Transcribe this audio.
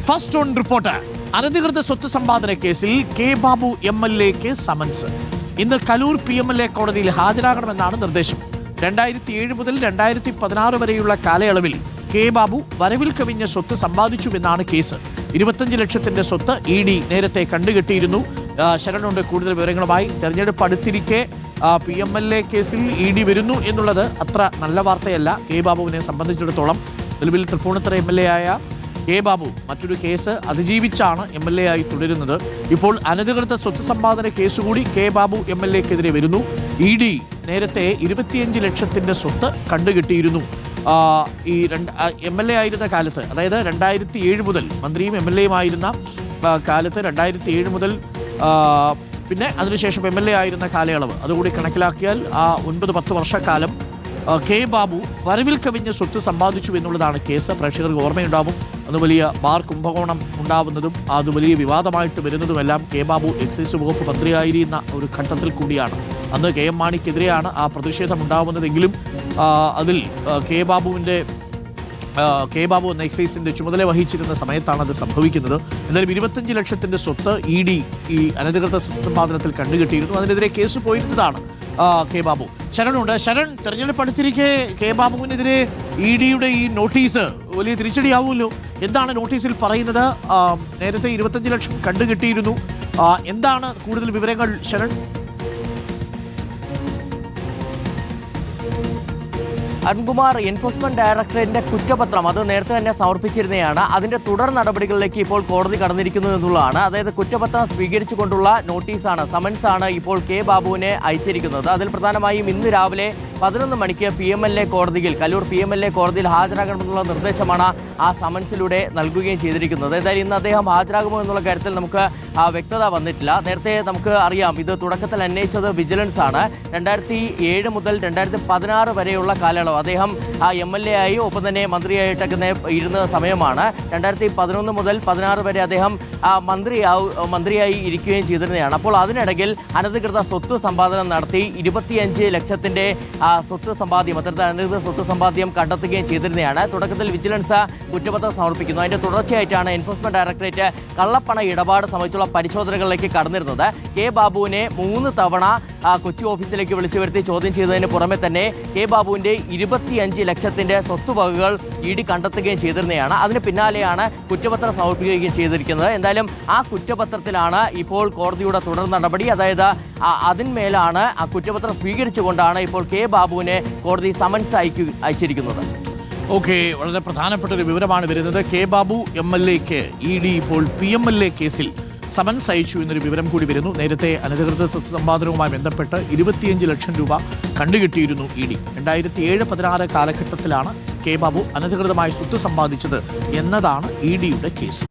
First on report. അനധികൃത സ്വത്ത് സമ്പാദന കേസിൽ കെ ബാബു MLAക്ക് സമൻസ്. ഇന്ന് കലൂർ PMLA കോടതിയിൽ ഹാജരാകണമെന്നാണ് നിർദ്ദേശം. 2007 മുതൽ 2016 വരെയുള്ള കാലയളവിൽ കെ ബാബു വരവിൽ കവിഞ്ഞ സ്വത്ത് സമ്പാദിച്ചുവെന്നാണ് കേസ്. 25 ലക്ഷത്തിന്റെ സ്വത്ത് ED നേരത്തെ കണ്ടുകെട്ടിയിരുന്നു. ശരണുണ്ട് കൂടുതൽ വിവരങ്ങളുമായി. തെരഞ്ഞെടുപ്പ് അടുത്തിരിക്കെ PMLA കേസിൽ ED വരുന്നു എന്നുള്ളത് അത്ര നല്ല വാർത്തയല്ല കെ ബാബുവിനെ സംബന്ധിച്ചിടത്തോളം. നിലവിൽ തൃപ്പൂണിത്തുറ MLA ആയ കെ ബാബു മറ്റൊരു കേസ് അതിജീവിച്ചാണ് MLA ആയി തുടരുന്നത്. ഇപ്പോൾ അനധികൃത സ്വത്ത് സമ്പാദന കേസ് കൂടി കെ ബാബു MLAക്കെതിരെ വരുന്നു. ED നേരത്തെ 25 ലക്ഷത്തിന്റെ സ്വത്ത് കണ്ടുകെട്ടിയിരുന്നു. ഈ MLA ആയിരുന്ന കാലത്ത്, അതായത് 2007 മുതൽ മന്ത്രിയും MLAയും ആയിരുന്ന കാലത്ത്, 2007 മുതൽ പിന്നെ അതിനുശേഷം MLA ആയിരുന്ന കാലയളവ് അതുകൂടി കണക്കിലാക്കിയാൽ ആ 9-10 വർഷക്കാലം കെ ബാബു വരവിൽ കവിഞ്ഞ സ്വത്ത് സമ്പാദിച്ചു എന്നുള്ളതാണ് കേസ്. പ്രേക്ഷകർക്ക് ഓർമ്മയുണ്ടാവും, അന്ന് വലിയ ബാർ കുംഭകോണം ഉണ്ടാവുന്നതും അത് വലിയ വിവാദമായിട്ട് വരുന്നതുമെല്ലാം കെ ബാബു എക്സൈസ് വകുപ്പ് മന്ത്രിയായിരുന്ന ഒരു ഘട്ടത്തിൽ കൂടിയാണ്. അന്ന് KM മാണിക്കെതിരെയാണ് ആ പ്രതിഷേധം ഉണ്ടാവുന്നതെങ്കിലും അതിൽ കെ ബാബു എന്ന എക്സൈസിന്റെ ചുമതല വഹിച്ചിരുന്ന സമയത്താണ് അത് സംഭവിക്കുന്നത്. എന്തായാലും 25 ലക്ഷത്തിന്റെ സ്വത്ത് ED ഈ അനധികൃത സമ്പാദനത്തിൽ കണ്ടുകെട്ടിയിരുന്നു. അതിനെതിരെ കേസ് പോയിരുന്നതാണ് കെ ബാബു. ശരണുണ്ട്. ശരൺ, തെരഞ്ഞെടുപ്പ് അടുത്തിരിക്കെ കെ ബാബുവിനെതിരെ EDയുടെ ഈ നോട്ടീസ് വലിയ തിരിച്ചടിയാവുമല്ലോ. എന്താണ് നോട്ടീസിൽ പറയുന്നത്? നേരത്തെ 25 ലക്ഷം കണ്ടുകെട്ടിയിരുന്നു. എന്താണ് കൂടുതൽ വിവരങ്ങൾ ശരൺ? അരുൺകുമാർ, എൻഫോഴ്സ്മെന്റ് ഡയറക്ടറേറ്റിന്റെ കുറ്റപത്രം അത് നേരത്തെ തന്നെ സമർപ്പിച്ചിരുന്നതാണ്. അതിന്റെ തുടർ നടപടികളിലേക്ക് ഇപ്പോൾ കോടതി കടന്നിരിക്കുന്നു എന്നുള്ളതാണ്. അതായത് കുറ്റപത്രം സ്വീകരിച്ചുകൊണ്ടുള്ള നോട്ടീസാണ്, സമൻസാണ് ഇപ്പോൾ കെ ബാബുവിനെ അയച്ചിരിക്കുന്നത്. അതിൽ പ്രധാനമായും ഇന്ന് രാവിലെ 11 മണിക്ക് PMLA കോടതിയിൽ, കലൂർ PMLA കോടതിയിൽ ഹാജരാകണമെന്നുള്ള നിർദ്ദേശമാണ് ആ സമൻസിലൂടെ നൽകുകയും ചെയ്തിരിക്കുന്നത്. എന്തായാലും ഇന്ന് അദ്ദേഹം ഹാജരാകുമോ എന്നുള്ള കാര്യത്തിൽ നമുക്ക് വ്യക്തത വന്നിട്ടില്ല. നേരത്തെ നമുക്ക് അറിയാം, ഇത് തുടക്കത്തിൽ അന്വേഷിച്ചത് വിജിലൻസ് ആണ്. 2007 മുതൽ 2016 വരെയുള്ള കാലയളവ് അദ്ദേഹം MLA ആയി ഒപ്പം തന്നെ മന്ത്രിയായിട്ടൊക്കെ ഇരുന്ന സമയമാണ്. 2011 മുതൽ 16 വരെ അദ്ദേഹം മന്ത്രിയായി ഇരിക്കുകയും ചെയ്തിരുന്നതാണ്. അപ്പോൾ അതിനിടയിൽ അനധികൃത സ്വത്ത് സമ്പാദനം നടത്തി 25 ലക്ഷത്തിന്റെ സ്വത്ത് സമ്പാദ്യം, അത്തരത്തിൽ അനധികൃത സ്വത്ത് സമ്പാദ്യം കണ്ടെത്തുകയും ചെയ്തിരുന്നതാണ്. തുടക്കത്തിൽ വിജിലൻസ് കുറ്റപത്രം സമർപ്പിക്കുന്നു. അതിന്റെ തുടർച്ചയായിട്ടാണ് എൻഫോഴ്സ്മെന്റ് ഡയറക്ടറേറ്റ് കള്ളപ്പണ ഇടപാട് സംബന്ധിച്ചുള്ള പരിശോധനകളിലേക്ക് കടന്നിരുന്നത്. കെ ബാബുവിനെ 3 തവണ കൊച്ചി ഓഫീസിലേക്ക് വിളിച്ചു വരുത്തി ചോദ്യം ചെയ്തതിന് പുറമെ തന്നെ കെ ബാബുവിന്റെ 25 ലക്ഷത്തിന്റെ സ്വത്തുവകകൾ ED കണ്ടെത്തുകയും ചെയ്തിരുന്നതാണ്. അതിന് പിന്നാലെയാണ് കുറ്റപത്രം സമർപ്പിക്കുകയും ചെയ്തിരിക്കുന്നത്. എന്തായാലും ആ കുറ്റപത്രത്തിലാണ് ഇപ്പോൾ കോടതിയുടെ തുടർ നടപടി. അതായത് അതിന്മേലാണ് ആ കുറ്റപത്രം സ്വീകരിച്ചുകൊണ്ടാണ് ഇപ്പോൾ കെ ബാബുവിനെ കോടതി സമൻസ് അയച്ചിരിക്കുന്നത്. ഓക്കെ, വളരെ പ്രധാനപ്പെട്ട ഒരു വിവരമാണ് വരുന്നത്. കെ ബാബു MLAക്ക് ED ഇപ്പോൾ PMLA കേസിൽ സമൻസ് അയച്ചു എന്നൊരു വിവരം കൂടി വരുന്നു. നേരത്തെ അനധികൃത സ്വത്ത് സമ്പാദനവുമായി ബന്ധപ്പെട്ട് 25 ലക്ഷം രൂപ കണ്ടുകെട്ടിയിരുന്നു ED. 2007-16 കാലഘട്ടത്തിലാണ് കെ ബാബു അനധികൃതമായി സ്വത്ത് സമ്പാദിച്ചത് എന്നതാണ് EDയുടെ കേസ്.